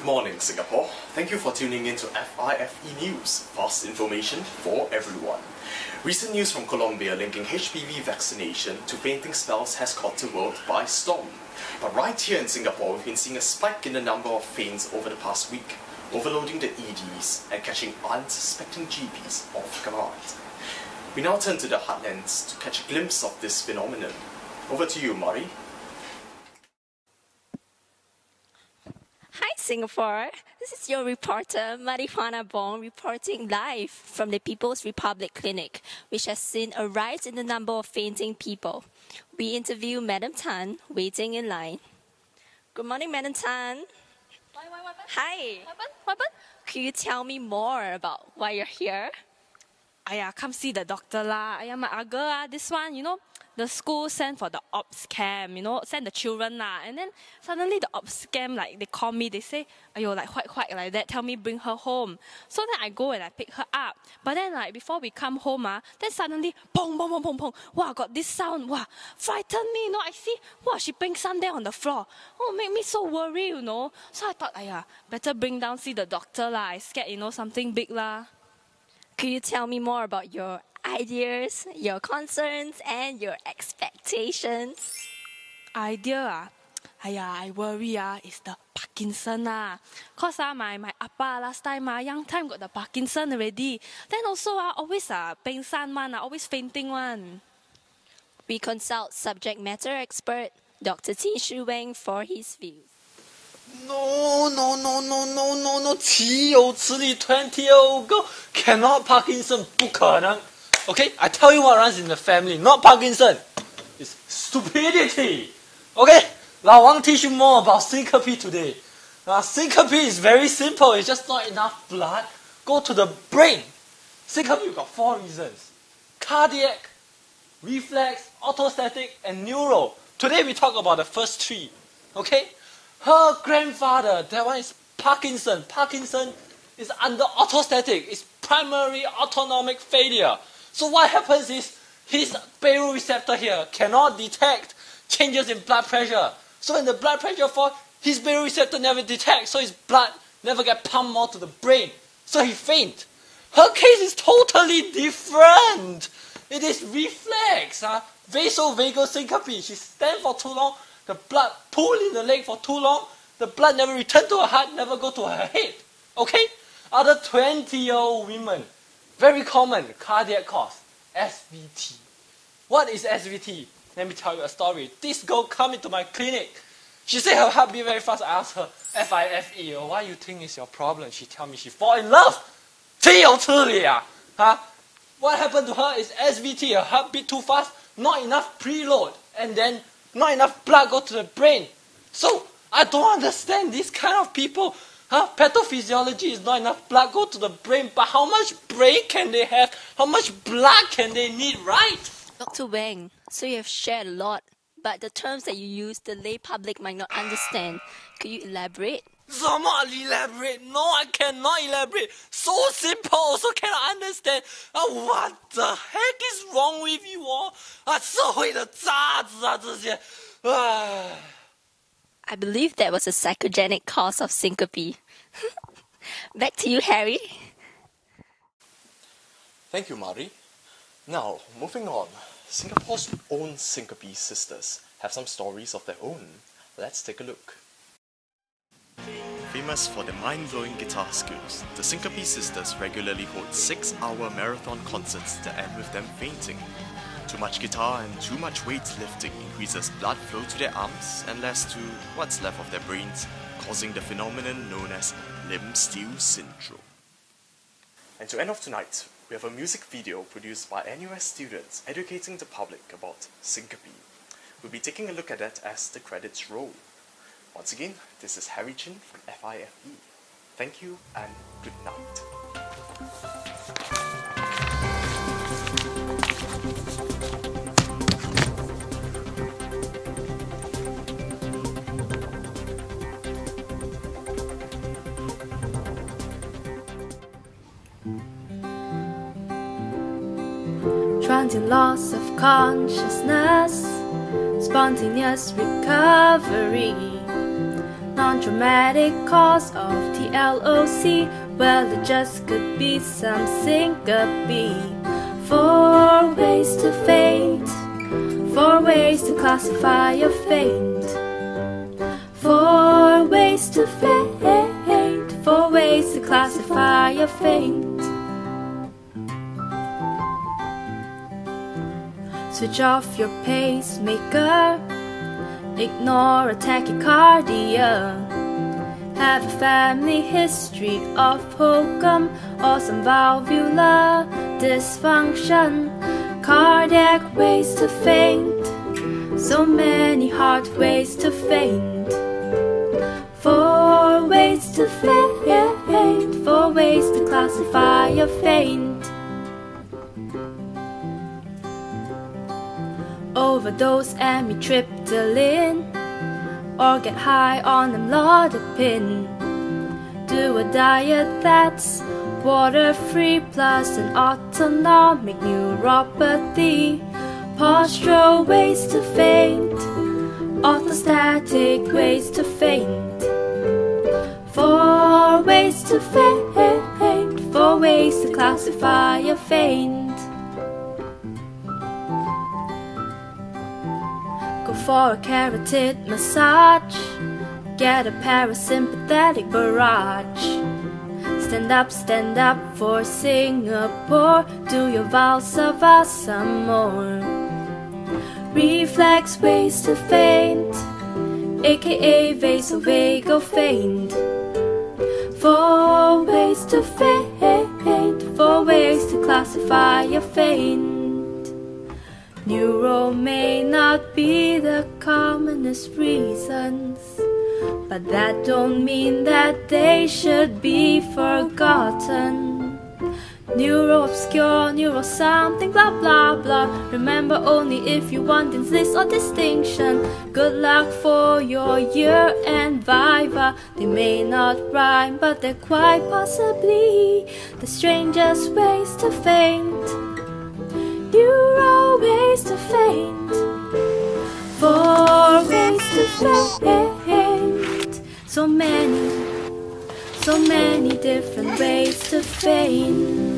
morning, Singapore. Thank you for tuning in to FIFE News, fast information for everyone. Recent news from Colombia linking HPV vaccination to fainting spells has caught the world by storm. But right here in Singapore, we've been seeing a spike in the number of faints over the past week, overloading the EDs and catching unsuspecting GPs off guard. We now turn to the heartlands to catch a glimpse of this phenomenon. Over to you, Mari. Hi Singapore, this is your reporter Marijuana Bong reporting live from the People's Republic Clinic, which has seen a rise in the number of fainting people. We interview Madam Tan, waiting in line. Good morning, Madam Tan. Hi. What happened? Could you tell me more about why you're here? Aya, come see the doctor lah. Aya, my girl, this one, the school sent for the ops camp, send the children lah. And then suddenly the ops camp, like, they call me, they say, ayo, like, white like that, tell me bring her home. So then I go and I pick her up. But then, like, before we come home, then suddenly, pong, pong, pong, pong, pong. Wow, got this sound, wow, frightened me, I see, wow, she bring some there on the floor. Oh, make me so worried, So I thought, aya, better bring down, see the doctor lah. I scared, something big lah. Could you tell me more about your ideas, your concerns, and your expectations? Idea I worry is the Parkinson Cause my appa last time young time got the Parkinson already. Then also always pengsan one, always fainting one. We consult subject matter expert Dr. T. Shu Weng for his views. No, 岂有此理 20-year-old girl cannot Parkinson 不可能 Okay, I tell you what runs in the family, not Parkinson. It's stupidity. Okay, 老王 teach you more about syncope today. Syncope is very simple, it's just not enough blood. Go to the brain. Syncope, you got 4 reasons. Cardiac, reflex, orthostatic, and neuro. Today we talk about the first 3. Okay? Her grandfather, that one is Parkinson. Parkinson is under orthostatic. It's primary autonomic failure. So what happens is, his baroreceptor here cannot detect changes in blood pressure. So when the blood pressure falls, his baroreceptor never detects, so his blood never get pumped more to the brain. So he faint. Her case is totally different. It is reflex. Vasovagal syncope. She stands for too long. The blood pool in the leg for too long. The blood never return to her heart, never go to her head. Okay? Other 20-year-old women, very common cardiac cause, SVT. What is SVT? Let me tell you a story. This girl come into my clinic. She said her heart beat very fast. I asked her, FIFE, why you think is your problem? She tell me she fall in love. 岂有此理 What happened to her is SVT, her heart beat too fast, not enough preload, and then not enough blood go to the brain. So, I don't understand these kind of people. Pathophysiology is not enough blood go to the brain, but how much brain can they have? How much blood can they need, right? Dr. Weng, so you have shared a lot, but the terms that you use, the lay public might not understand. Could you elaborate? 怎么 elaborate? No, I cannot elaborate. So simple, also cannot understand. What the heck is wrong with you all? 社会的渣子这些。I believe that was a psychogenic cause of syncope. Back to you, Harry. Thank you, Mari. Now, moving on. Singapore's own Syncope sisters have some stories of their own. Let's take a look. Famous for their mind-blowing guitar skills, the Syncope sisters regularly hold 6-hour marathon concerts that end with them fainting. Too much guitar and too much weight lifting increases blood flow to their arms and leads to what's left of their brains, causing the phenomenon known as limb steal syndrome. And to end off tonight, we have a music video produced by NUS students educating the public about syncope. We'll be taking a look at that as the credits roll. Once again, this is Harry Chin from FIFE. Thank you and good night. Transient loss of consciousness, spontaneous recovery. non-dramatic cause of TLOC. Well, it just could be some syncope. 4 ways to faint, 4 ways to classify your faint. 4 ways to faint, 4 ways to classify your faint. Switch off your pacemaker, ignore a tachycardia. Have a family history of hokum or some valvular dysfunction. Cardiac ways to faint, so many heart ways to faint. 4 ways to faint, 4 ways to classify your faint. Overdose amitriptyline, or get high on amlodipine. Do a diet that's water-free plus an autonomic neuropathy. Postural ways to faint, orthostatic ways to faint. 4 ways to faint, 4 ways to classify your faint. Go for a carotid massage, get a parasympathetic barrage. Stand up for Singapore, do your valsa some more. Reflex ways to faint, aka vasovagal faint. 4 ways to faint, 4 ways to classify your faint. Neuro may not be the commonest reasons, but that don't mean that they should be forgotten. Neuro obscure, neuro something, blah blah blah. Remember only if you want this or distinction. Good luck for your year and viva. They may not rhyme, but they're quite possibly the strangest ways to faint. Neuro ways to faint, 4 ways to faint. So many different ways to faint.